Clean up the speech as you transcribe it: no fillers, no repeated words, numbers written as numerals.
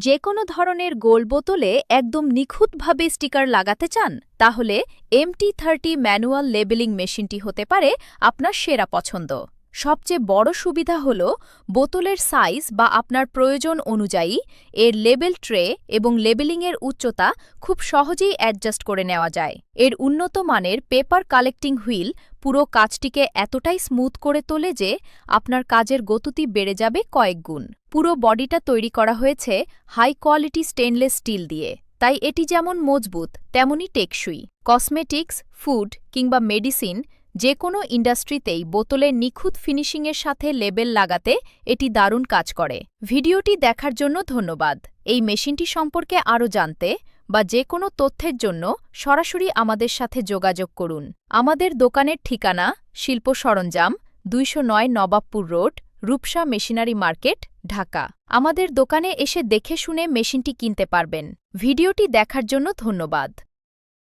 যে কোনো ধরনের গোল বোতলে একদম নিখুঁতভাবে স্টিকার লাগাতে চান তাহলে MT30 ম্যানুয়াল লেবেলিং মেশিনটি হতে পারে আপনার সেরা পছন্দ। সবচেয়ে বড় সুবিধা হল বোতলের সাইজ বা আপনার প্রয়োজন অনুযায়ী এর লেবেল ট্রে এবং লেবেলিংয়ের উচ্চতা খুব সহজেই অ্যাডজাস্ট করে নেওয়া যায়। এর উন্নত মানের পেপার কালেক্টিং হুইল পুরো কাজটিকে এতটাই স্মুথ করে তোলে যে আপনার কাজের গতি বেড়ে যাবে কয়েক গুণ। পুরো বডিটা তৈরি করা হয়েছে হাই কোয়ালিটি স্টেনলেস স্টিল দিয়ে, তাই এটি যেমন মজবুত তেমনই টেকসই। কসমেটিক্স, ফুড কিংবা মেডিসিন যে কোনো ইন্ডাস্ট্রিতেই বোতলের নিখুঁত ফিনিশিংয়ের সাথে লেবেল লাগাতে এটি দারুণ কাজ করে। ভিডিওটি দেখার জন্য ধন্যবাদ। এই মেশিনটি সম্পর্কে আরও জানতে বা যে কোনো তথ্যের জন্য সরাসরি আমাদের সাথে যোগাযোগ করুন। আমাদের দোকানের ঠিকানা শিল্প সরঞ্জাম, 209 Nawabpur road, Rupsha machinery market, Dhaka. আমাদের দোকানে এসে দেখে শুনে মেশিনটি কিনতে পারবেন। ভিডিওটি দেখার জন্য ধন্যবাদ।